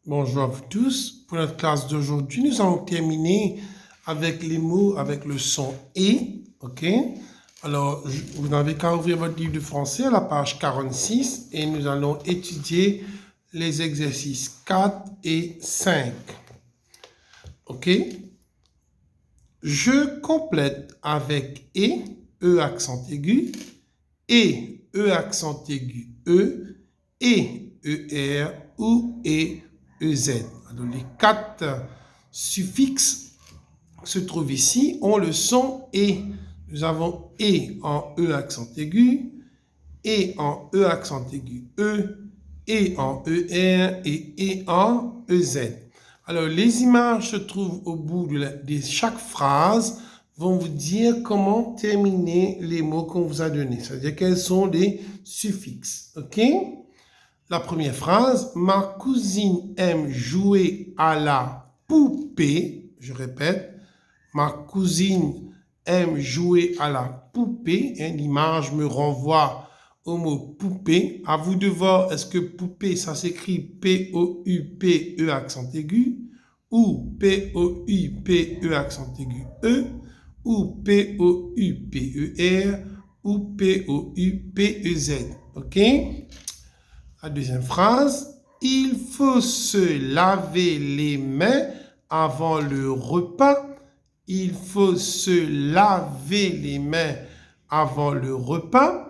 Bonjour à vous tous. Pour notre classe d'aujourd'hui, nous allons terminer avec les mots avec le son « et ». OK? Alors, vous n'avez qu'à ouvrir votre livre de français à la page 46 et nous allons étudier les exercices 4 et 5. OK? Je complète avec « et », E accent aigu, et E accent aigu, E, et ER ou et EZ. Alors, les quatre suffixes se trouvent ici, ont le son et. Nous avons et en E accent aigu, et en E accent aigu E, et en ER et en EZ. Alors, les images se trouvent au bout de chaque phrase, vont vous dire comment terminer les mots qu'on vous a donnés, c'est-à-dire quels sont les suffixes. OK? La première phrase, ma cousine aime jouer à la poupée. Je répète, ma cousine aime jouer à la poupée. L'image me renvoie au mot poupée. À vous de voir, est-ce que poupée, ça s'écrit P-O-U-P-E accent aigu, ou P-O-U-P-E accent aigu E, ou P-O-U-P-E-R, ou P-O-U-P-E-Z. OK? La deuxième phrase, il faut se laver les mains avant le repas. Il faut se laver les mains avant le repas.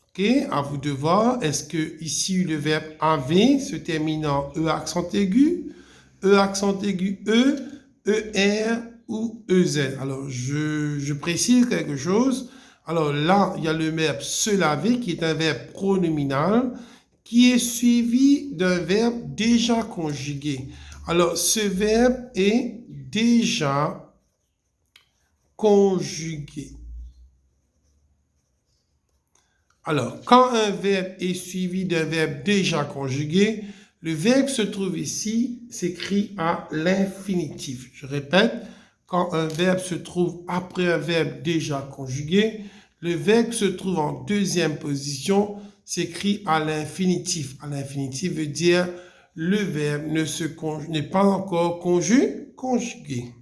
OK, à vous de voir, est-ce que ici le verbe avait se termine en E accent aigu, E accent aigu E, ER ou EZ. Alors, je précise quelque chose. Alors là, il y a le verbe se laver qui est un verbe pronominal qui est suivi d'un verbe déjà conjugué. Alors, ce verbe est déjà conjugué. Alors, quand un verbe est suivi d'un verbe déjà conjugué, le verbe se trouve ici, s'écrit à l'infinitif. Je répète, quand un verbe se trouve après un verbe déjà conjugué, le verbe se trouve en deuxième position, s'écrit à l'infinitif. À l'infinitif veut dire le verbe n'est pas encore conjugué.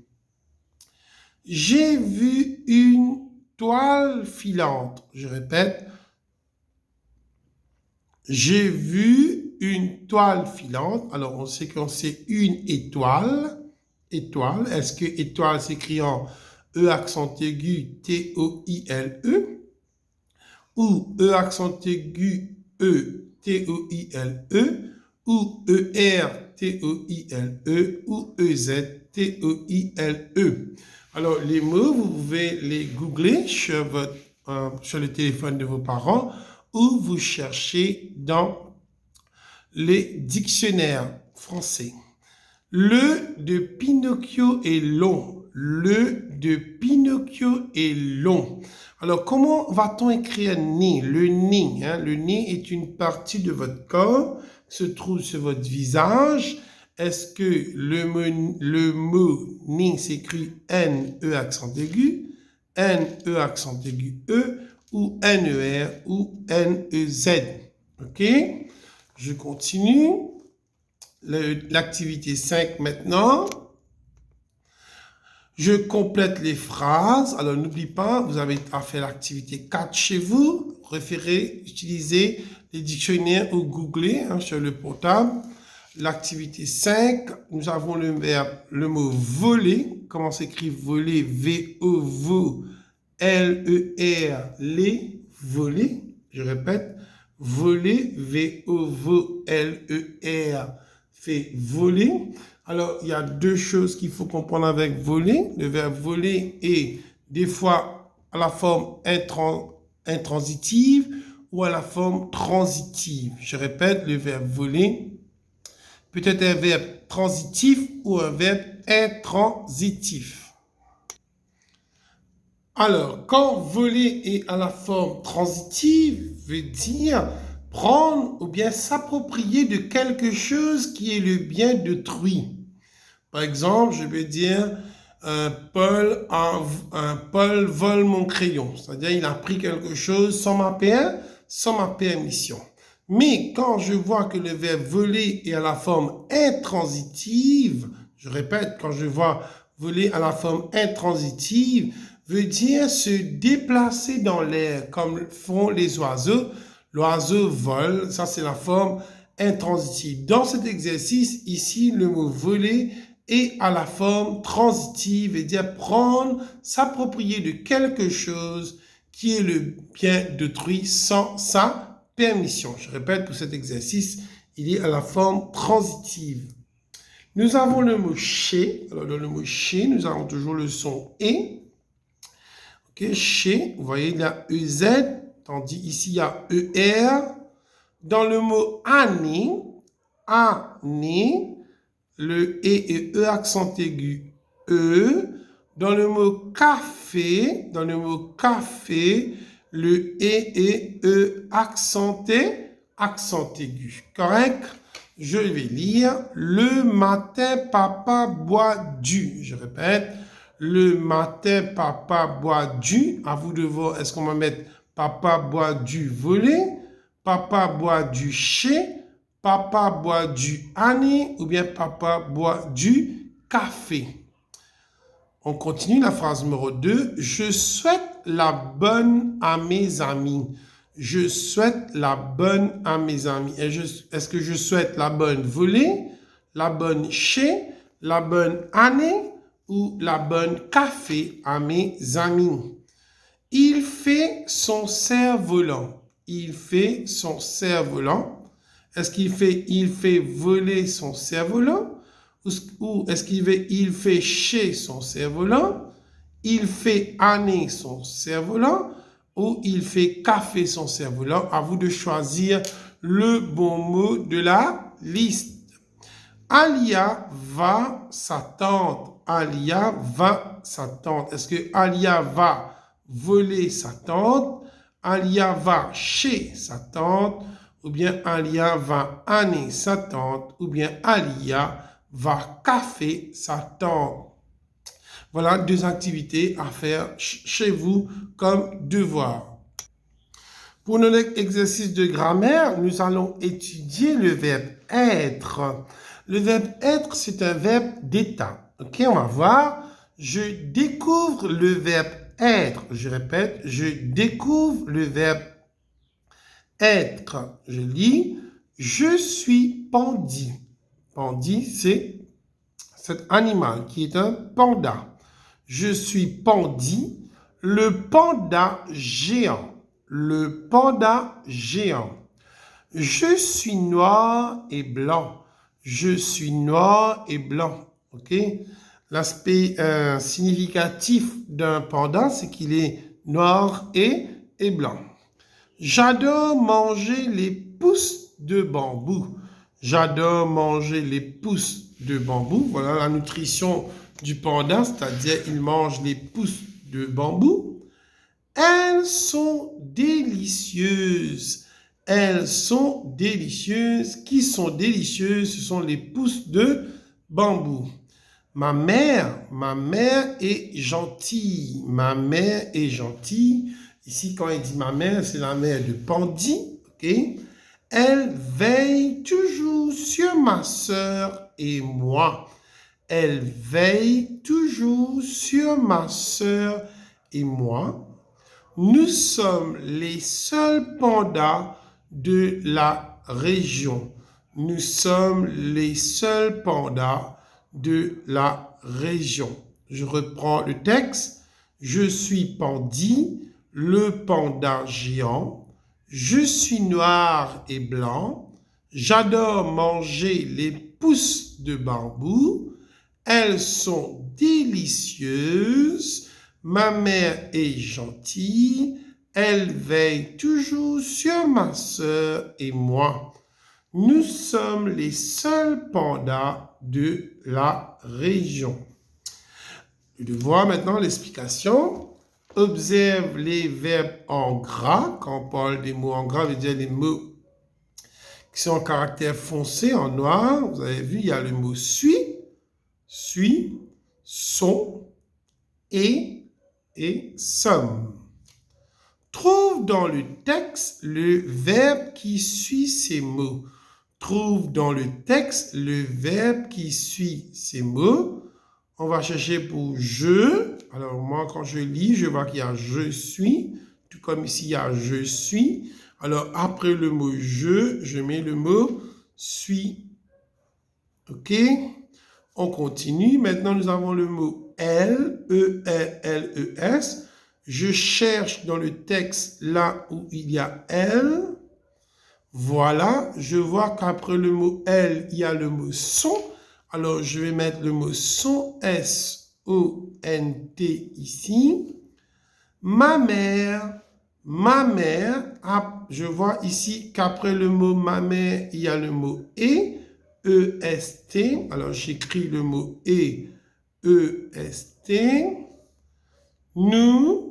J'ai vu une toile filante. Je répète, j'ai vu une toile filante. Alors, on sait qu'on sait une étoile. Étoile. Est-ce que étoile s'écrit en E accent aigu T-O-I-L-E ou E accent aigu E T-O-I-L-E ou E-R T-O-I-L-E ou E-Z T-O-I-L-E. Alors, les mots, vous pouvez les googler sur le téléphone de vos parents ou vous cherchez dans les dictionnaires français. Le de Pinocchio est long. Le de Pinocchio est long. Alors, comment va-t-on écrire nez? Le nez, le nez est une partie de votre corps, se trouve sur votre visage. Est-ce que le mot nez s'écrit N-E accent aigu, N-E accent aigu E, ou N-E-R, ou N-E-Z? OK? Je continue. L'activité 5 maintenant. Je complète les phrases. Alors, n'oubliez pas, vous avez à faire l'activité 4 chez vous. Référez, utilisez les dictionnaires ou googlez sur le portable. L'activité 5, nous avons le mot voler. Comment s'écrit voler? V-O-V-L-E-R, les, voler. Je répète, voler, V-O-V-L-E-R, fait voler. Alors, il y a deux choses qu'il faut comprendre avec voler. Le verbe voler est des fois à la forme intransitive ou à la forme transitive. Je répète, le verbe voler peut être un verbe transitif ou un verbe intransitif. Alors, quand voler est à la forme transitive, veut dire prendre ou bien s'approprier de quelque chose qui est le bien d'autrui. Par exemple, je vais dire Paul vole mon crayon. C'est-à-dire il a pris quelque chose sans ma permission. Mais quand je vois que le verbe voler est à la forme intransitive, je répète, quand je vois voler à la forme intransitive, veut dire se déplacer dans l'air comme font les oiseaux. L'oiseau vole, ça c'est la forme intransitive. Dans cet exercice, ici, le mot voler est à la forme transitive, et dire prendre, s'approprier de quelque chose qui est le bien d'autrui sans sa permission. Je répète, pour cet exercice, il est à la forme transitive. Nous avons le mot chez. Alors, dans le mot chez, nous avons toujours le son et. Ok, chez, vous voyez, il y a EZ, tandis ici, il y a ER. Dans le mot année, le et E accent aigu, E. Dans le mot café, le et E accent aigu. Correct? Je vais lire. Le matin, papa boit du. Je répète. Le matin, papa boit du. À vous de voir, est-ce qu'on va mettre papa boit du voler, papa boit du chez, papa boit du année ou bien papa boit du café. On continue la phrase numéro 2. Je souhaite la bonne à mes amis. Je souhaite la bonne à mes amis. Est-ce que je souhaite la bonne volée, la bonne chez, la bonne année ou la bonne café à mes amis? Il fait son cerf-volant. Il fait son cerf-volant. Est-ce qu'il fait il fait voler son cerf-volant? Ou est-ce il fait chez son cerf-volant? Il fait année son cerf-volant? Ou il fait café son cerf-volant? À vous de choisir le bon mot de la liste. Alia va sa tante. Alia va sa tante. Est-ce que Alia va voler sa tante? Alia va chez sa tante? Ou bien Alia va année sa tante? Ou bien Alia va café sa tante? Voilà 2 activités à faire chez vous comme devoir. Pour notre exercice de grammaire, nous allons étudier le verbe être. Le verbe être, c'est un verbe d'état. Ok, on va voir. Je découvre le verbe être. Je répète, je découvre le verbe être. Je lis, je suis pandi. Pandi, c'est cet animal qui est un panda. Je suis pandi, le panda géant. Le panda géant. Je suis noir et blanc. Je suis noir et blanc. Ok? L'aspect significatif d'un panda, c'est qu'il est noir et blanc. J'adore manger les pousses de bambou. J'adore manger les pousses de bambou. Voilà la nutrition du panda, c'est-à-dire il mange les pousses de bambou. Elles sont délicieuses. Elles sont délicieuses. Qui sont délicieuses? Ce sont les pousses de bambou. Ma mère est gentille. Ma mère est gentille. Ici, quand il dit ma mère, c'est la mère de Pandi. Okay? Elle veille toujours sur ma sœur et moi. Elle veille toujours sur ma sœur et moi. Nous sommes les seuls pandas de la région. Nous sommes les seuls pandas de la région. Je reprends le texte. Je suis Pandi, le panda géant. Je suis noir et blanc. J'adore manger les pousses de bambou. Elles sont délicieuses. Ma mère est gentille. Elle veille toujours sur ma sœur et moi. Nous sommes les seuls pandas de la région. Le devoir maintenant, l'explication. Observe les verbes en gras. Quand on parle des mots en gras, veut dire les mots qui sont en caractère foncé, en noir. Vous avez vu, il y a le mot suis, sont et somme. Trouve dans le texte le verbe qui suit ces mots. Trouve dans le texte le verbe qui suit ces mots. On va chercher pour je. Alors moi, quand je lis, je vois qu'il y a je suis, tout comme ici, il y a je suis. Alors après le mot je mets le mot suis. OK? On continue. Maintenant, nous avons le mot elle, E-L-L-E-S. Je cherche dans le texte là où il y a elle. Voilà, je vois qu'après le mot elle, il y a le mot son. Alors, je vais mettre le mot son, S-O-N-T ici. Ma mère, je vois ici qu'après le mot ma mère, il y a le mot et, E-S-T. Alors, j'écris le mot et, E-S-T. Nous,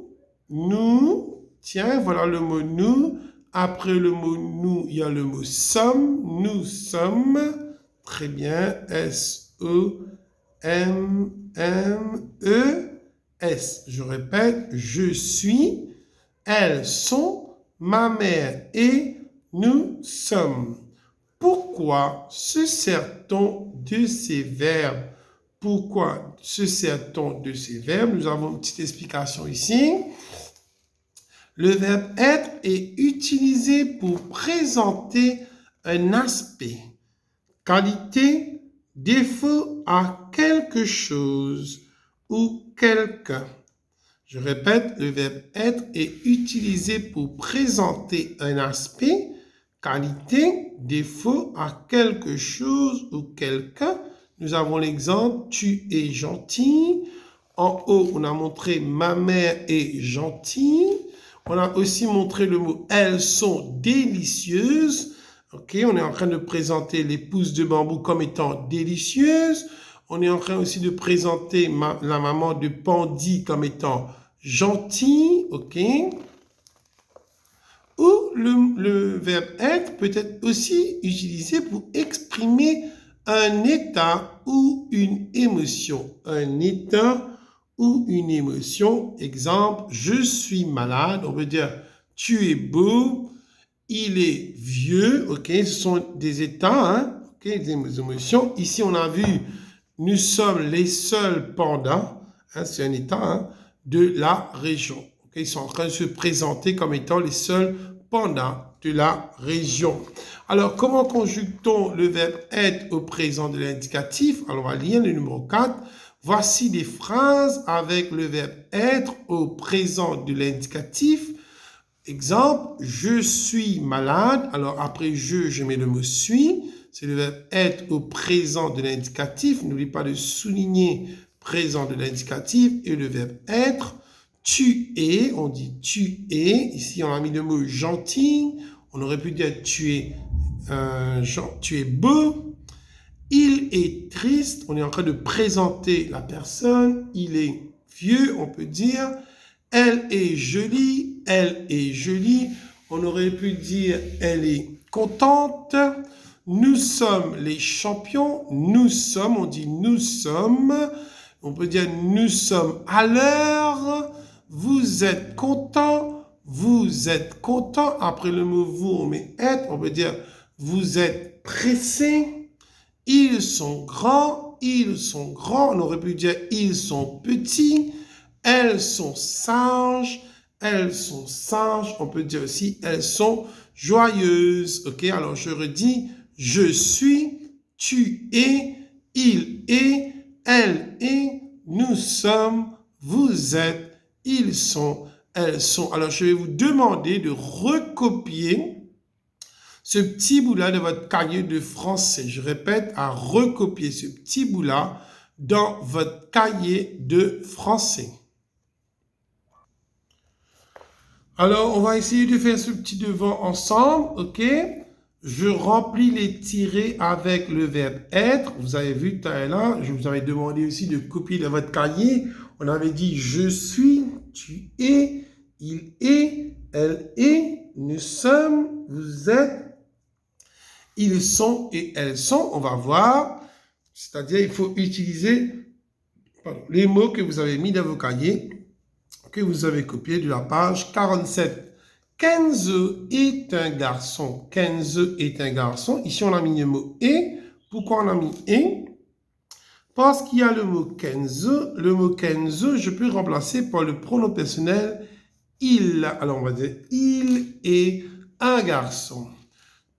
tiens, voilà le mot nous. Après le mot nous, il y a le mot sommes. Nous sommes. Très bien. S-O-M-M-E-S. Je répète, je suis. Elles sont. Ma mère et nous sommes. Pourquoi se sert-on de ces verbes? Pourquoi se sert-on de ces verbes? Nous avons une petite explication ici. Le verbe être est utilisé pour présenter un aspect, qualité, défaut à quelque chose ou quelqu'un. Je répète, le verbe être est utilisé pour présenter un aspect, qualité, défaut à quelque chose ou quelqu'un. Nous avons l'exemple, tu es gentil. En haut, on a montré ma mère est gentille. On a aussi montré le mot elles sont délicieuses. Ok, on est en train de présenter les pousses de bambou comme étant délicieuses. On est en train aussi de présenter la maman de Pandy comme étant gentille. Ok. Ou le verbe être peut être aussi utilisé pour exprimer un état ou une émotion. Un état ou une émotion. Exemple, je suis malade. On veut dire tu es beau, il est vieux. Ok, ce sont des états, hein? Ok, des émotions. Ici, on a vu, nous sommes les seuls pandas. Hein, c'est un état, hein, de la région. Okay, ils sont en train de se présenter comme étant les seuls pandas de la région. Alors, comment conjugue-t-on le verbe être au présent de l'indicatif? Alors, on va lire le numéro 4. Voici des phrases avec le verbe être au présent de l'indicatif. Exemple, je suis malade. Alors, après je mets le mot suis. C'est le verbe être au présent de l'indicatif. N'oublie pas de souligner présent de l'indicatif et le verbe être. Tu es, on dit tu es. Ici, on a mis le mot gentil. On aurait pu dire tu es beau. Il est triste. On est en train de présenter la personne. Il est vieux, on peut dire. Elle est jolie. Elle est jolie. On aurait pu dire elle est contente. Nous sommes les champions. Nous sommes, on dit nous sommes. On peut dire nous sommes à l'heure. Vous êtes content. Vous êtes content. Après le mot vous, on met être. On peut dire vous êtes pressé. Ils sont grands. Ils sont grands. On aurait pu dire ils sont petits. Elles sont sages. Elles sont sages. On peut dire aussi elles sont joyeuses. Ok, alors je redis. Je suis, tu es, il est, elle est, nous sommes, vous êtes, ils sont, elles sont. Alors, je vais vous demander de recopier ce petit bout-là de votre cahier de français. Je répète, à recopier ce petit bout-là dans votre cahier de français. Alors, on va essayer de faire ce petit devant ensemble, ok? Je remplis les tirets avec le verbe être. Vous avez vu tout à l'heure, je vous avais demandé aussi de copier dans votre cahier. On avait dit je suis, tu es, il est, elle est, nous sommes, vous êtes, ils sont et elles sont. On va voir. C'est-à-dire, il faut utiliser les mots que vous avez mis dans vos cahiers, que vous avez copiés de la page 47. Kenzo est un garçon. Kenzo est un garçon. Ici, on a mis le mot « et ». Pourquoi on a mis « et » Parce qu'il y a le mot « Kenzo ». Le mot « Kenzo », je peux remplacer par le pronom personnel « il ». Alors, on va dire « il est un garçon ».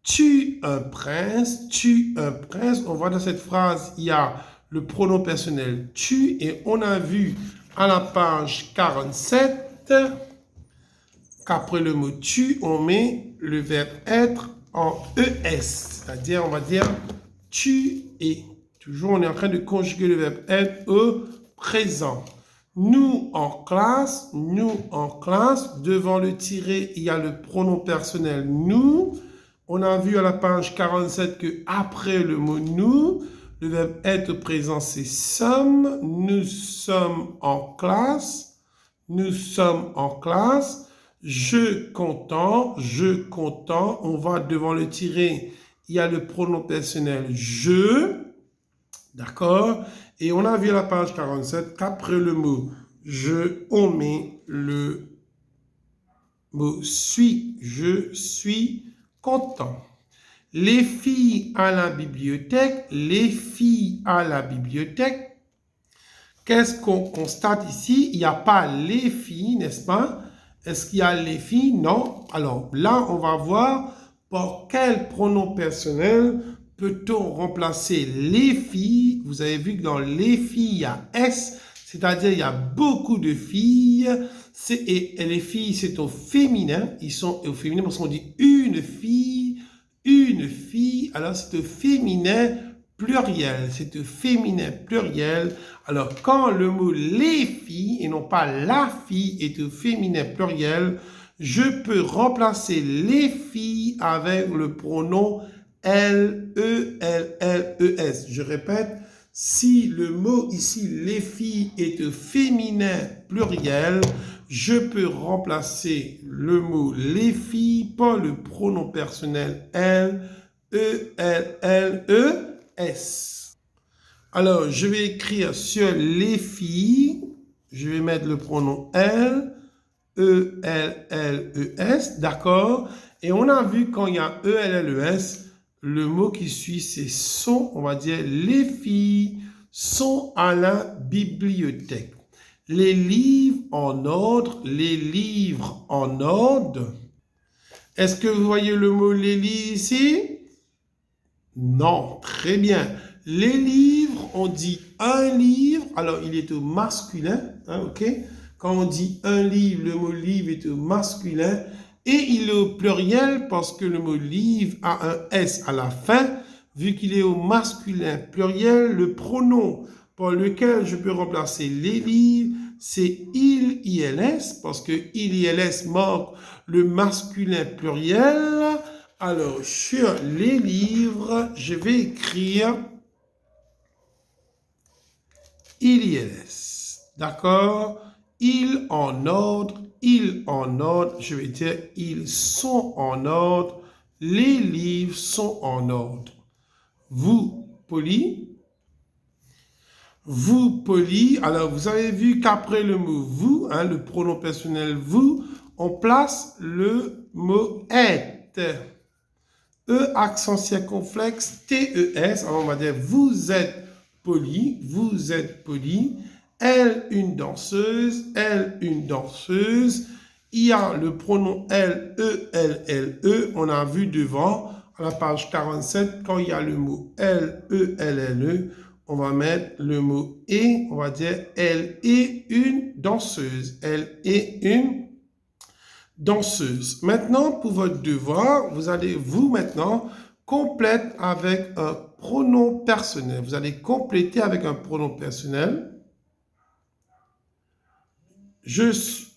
Tu un prince, tu un prince. On voit dans cette phrase, il y a le pronom personnel tu et on a vu à la page 47 qu'après le mot tu, on met le verbe être en ES, c'est-à-dire on va dire tu es. Toujours, on est en train de conjuguer le verbe être au présent. Nous en classe, devant le tiret, il y a le pronom personnel nous. On a vu à la page 47 que après le mot nous, le verbe être présent, c'est sommes. Nous sommes en classe. Nous sommes en classe. Je content. On va devant le tiret. Il y a le pronom personnel je. D'accord? Et on a vu à la page 47 qu'après le mot je, on met le mot suis. Je suis content. Les filles à la bibliothèque, qu'est-ce qu'on constate ici? Il n'y a pas les filles, n'est-ce pas? Est-ce qu'il y a les filles? Non. Alors là, on va voir par quel pronom personnel peut-on remplacer les filles. Vous avez vu que dans les filles, il y a S, c'est-à-dire il y a beaucoup de filles. Et les filles, c'est au féminin. Ils sont au féminin parce qu'on dit une fille. Alors c'est au féminin pluriel. Alors quand le mot les filles et non pas la fille est au féminin pluriel, je peux remplacer les filles avec le pronom L-E-L-L-E-S. Je répète, si le mot ici les filles est au féminin pluriel, je peux remplacer le mot les filles par le pronom personnel L-E-L-L-E-S. Alors, je vais écrire sur les filles, je vais mettre le pronom L-E-L-L-E-S, d'accord? Et on a vu quand il y a E-L-L-E-S, le mot qui suit c'est sont, on va dire les filles sont à la bibliothèque. Les livres en ordre, Est-ce que vous voyez le mot les livres ici? Non, très bien. Les livres, on dit un livre, alors il est au masculin, hein, ok? Quand on dit un livre, le mot livre est au masculin et il est au pluriel parce que le mot livre a un S à la fin. Vu qu'il est au masculin pluriel, le pronom par lequel je peux remplacer les livres, c'est il, ILS, parce que il, ILS marque le masculin pluriel. Alors, sur les livres, je vais écrire il, ILS. D'accord? Il en ordre, je vais dire ils sont en ordre, les livres sont en ordre. Vous, poli. Vous, poli. Alors, vous avez vu qu'après le mot vous, hein, le pronom personnel vous, on place le mot être. E, accent circonflexe, T-E-S. Alors, on va dire vous êtes poli, Elle, une danseuse, Il y a le pronom L-E-L-L-E. On a vu devant, à la page 47, quand il y a le mot L-E-L-L-E, on va mettre le mot et, on va dire elle est une danseuse. Maintenant, pour votre devoir, vous allez, maintenant, compléter avec un pronom personnel. Vous allez compléter avec un pronom personnel. Je suis.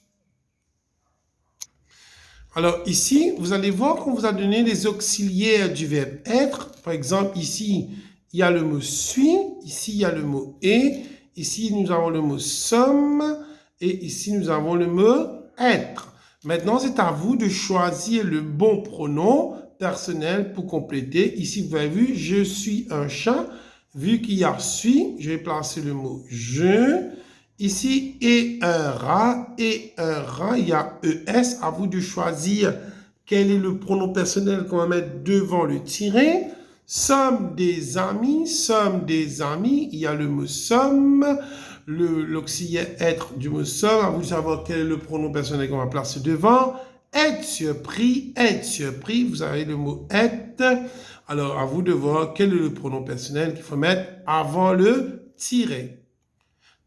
Alors ici, vous allez voir qu'on vous a donné les auxiliaires du verbe être. Par exemple, ici, il y a le mot suis. Ici, il y a le mot est. Ici, nous avons le mot sommes. Et ici, nous avons le mot être. Maintenant, c'est à vous de choisir le bon pronom personnel pour compléter. Ici, vous avez vu, je suis un chat. Vu qu'il y a suis, je vais placer le mot je. Ici, et un rat, il y a ES. À vous de choisir quel est le pronom personnel qu'on va mettre devant le tiret. Sommes des amis, il y a le mot somme, l'auxiliaire être du mot somme. À vous de savoir quel est le pronom personnel qu'on va placer devant. Être surpris, vous avez le mot être. Alors, à vous de voir quel est le pronom personnel qu'il faut mettre avant le tiret.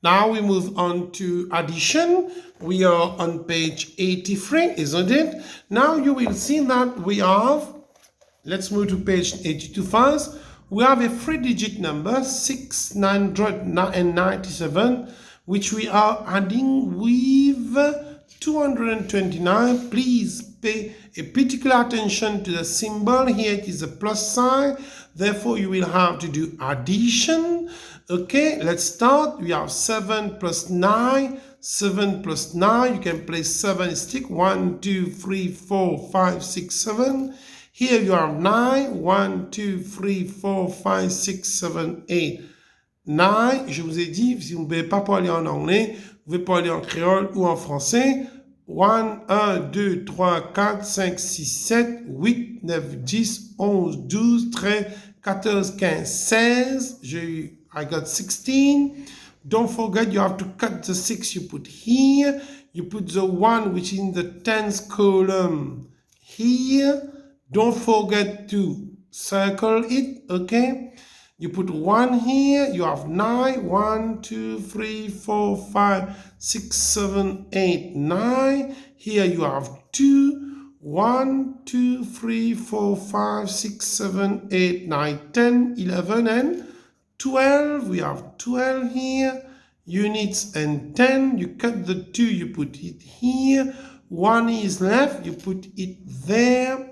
Now we move on to addition. We are on page 83, isn't it? Now you will see that we have, let's move to page 82 first. We have a three-digit number, 697, which we are adding with 229. Please pay a particular attention to the symbol. Here it is a plus sign. Therefore, you will have to do addition. Okay, let's start. We have 7 plus 9. 7 plus 9. You can place 7 stick. 1, 2, 3, 4, 5, 6, 7. Here you have 9. 1, 2, 3, 4, 5, 6, 7, 8. 9. Je vous ai dit, si vous ne pouvez pas parler en anglais, vous pouvez parler en créole ou en français. 1, 2, 3, 4, 5, 6, 7, 8, 9, 10, 11, 12, 13, 14, 15, 16. I got 16. Don't forget you have to cut the 6 you put here. You put the 1 which is in the 10th column here. Don't forget to circle it, okay? You put 1 here, you have 9. 1, 2, 3, 4, 5, 6, 7, 8, 9. Here you have 2. 1, 2, 3, 4, 5, 6, 7, 8, 9, 10, 11, and 12. We have 12 here. Units and 10. You cut the 2, you put it here. 1 is left, you put it there.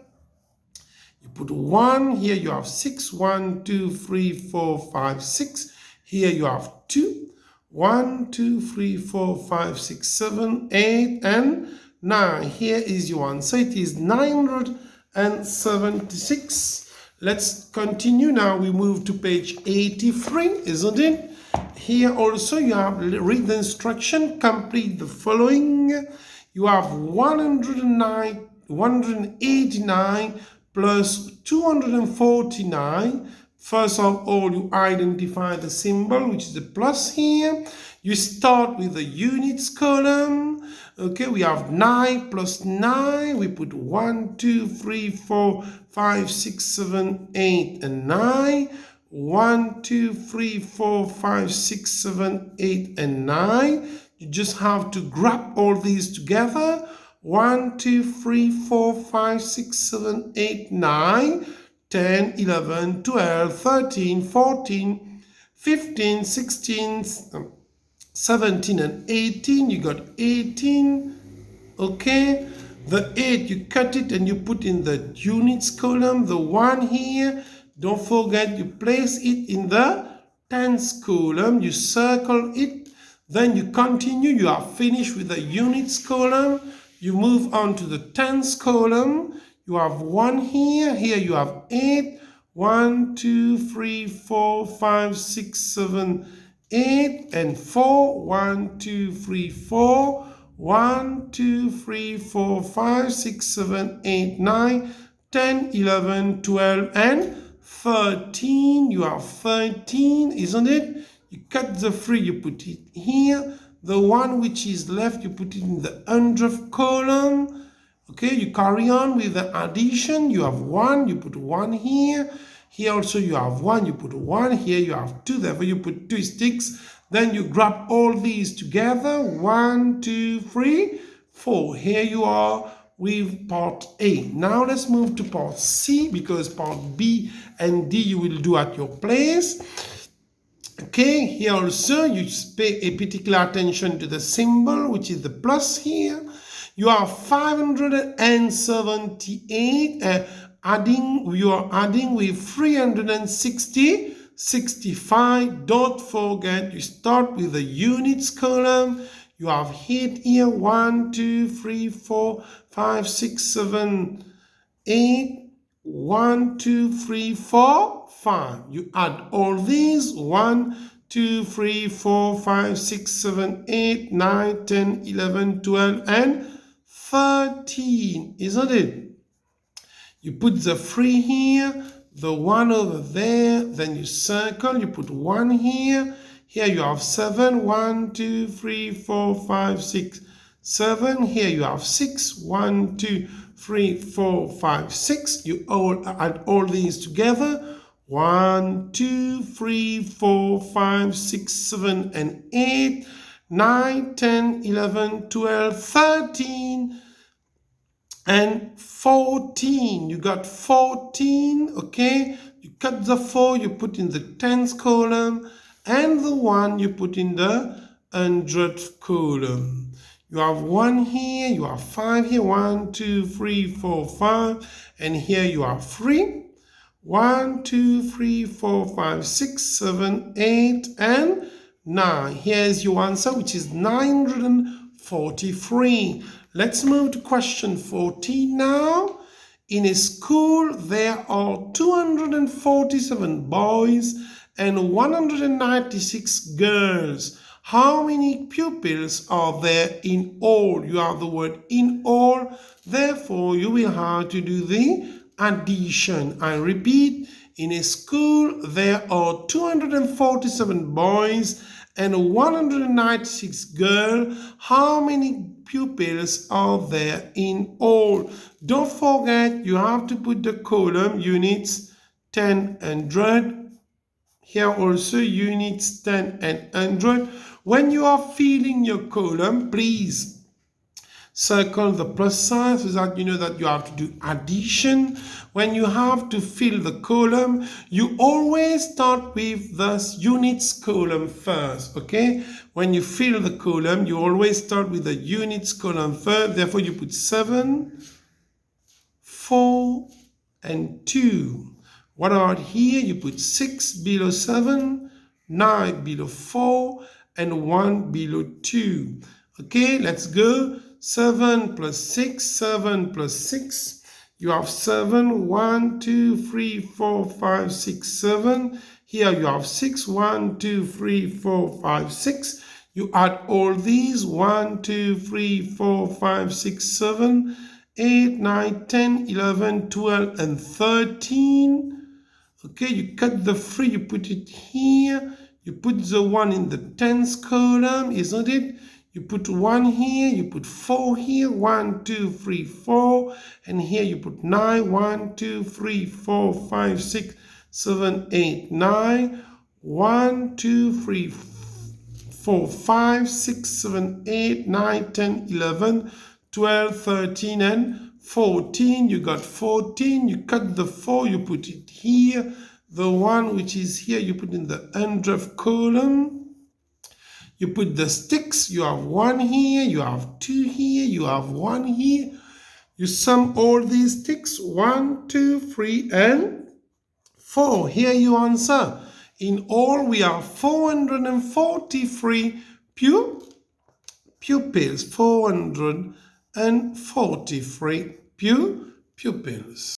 You put 1. Here you have 6. 1, 2, 3, 4, 5, 6. Here you have 2. 1, 2, 3, 4, 5, 6, 7, 8, and 9. Here is your answer. It is 976. Let's continue now. We move to page 83, isn't it? Here also you have read the instruction, complete the following. You have 189 plus 249. First of all, you identify the symbol, which is the plus here. You start with the units column. Okay, we have 9 plus 9. We put 1, 2, 3, 4, 5, 6, 7, 8, and 9. 1, 2, 3, 4, 5, 6, 7, 8, and 9. You just have to grab all these together. 1, 2, 3, 4, 5, 6, 7, 8, 9, 10, 11, 12, 13, 14, 15, 16, 17, and 18. You got 18. Okay. The 8, you cut it and you put in the units column. The 1 here, don't forget you place it in the tens column. You circle it. Then you continue. You are finished with the units column. You move on to the tens column. You have 1 here. Here you have 8. 1, 2, 3, 4, 5, 6, 7, 8, and 4. 1, 2, 3, 4. 1, 2, 3, 4, 5, 6, 7, 8, 9, 10, 11, 12, and 13. You have 13, isn't it? You cut the 3, you put it here. The 1 which is left, you put it in the 100th column. Okay, you carry on with the addition. You have 1, you put 1 here. Here also you have 1, you put 1. Here you have 2, therefore you put 2 sticks. Then you grab all these together. 1, 2, 3, 4. Here you are with part A. Now let's move to part C, because part B and D you will do at your place. Okay, here also you pay a particular attention to the symbol, which is the plus here. You are 578, you are adding with 360, 65. Don't forget, you start with the units column. You have 8 here, 1, 2, 3, 4, 5, 6, 7, 8. 1, 2, 3, 4, 5. You add all these. 1, 2, 3, 4, 5, 6, 7, 8, 9, 10, 11, 12, and 13, isn't it? You put the 3 here, the 1 over there, then you circle, you put 1 here. Here you have 7, 1, 2, 3, 4, 5, 6, 7. Here you have 6, 1, 2, 3, 4, 5, 6. You add all these together. 1, 2, 3, 4, 5, 6, 7, and 8, 9, 10, 11, 12, 13, and 14. You got 14, okay? You cut the 4, you put in the tens column, and the 1 you put in the hundredth column. You have 1 here, you have 5 here, 1, 2, 3, 4, 5, and here you have 3. 1, 2, 3, 4, 5, 6, 7, 8, and 9. Here's your answer, which is 943. Let's move to question 14 now. In a school, there are 247 boys and 196 girls. How many pupils are there in all? You have the word in all, therefore you will have to do the addition. I repeat, in a school there are 247 boys and 196 girls. How many pupils are there in all? Don't forget, you have to put the column units 10, 100. Here also units 10 and 100. When you are filling your column, please circle the plus sign so that you know that you have to do addition. When you have to fill the column, you always start with the units column first, okay? When you fill the column, you always start with the units column first. Therefore, you put 7, 4, and 2. What about here? You put 6 below 7, 9 below 4, and 1 below 2. Okay, let's go. 7 plus 6, 7 plus 6. You have 7, 1, 2, 3, 4, 5, 6, 7. Here you have 6, 1, 2, 3, 4, 5, 6. You add all these, 1, 2, 3, 4, 5, 6, 7, 8, 9, 10, 11, 12, and 13. Okay, you cut the 3, you put it here. You put the 1 in the tens column, isn't it? You put 1 here, you put 4 here, 1, 2, 3, 4, and here you put 9, 1, 2, 3, 4, 5, 6, 7, 8, 9, 1, 2, 3, 4, 5, 6, 7, 8, 9, 10, 11, 12, 13, and 14. You got 14, you cut the 4, you put it here. The 1 which is here, you put in the 100th column. You put the sticks, you have 1 here, you have 2 here, you have 1 here. You sum all these sticks, 1, 2, 3, and 4. Here you answer. In all, we have 443 pupils. 443 pupils.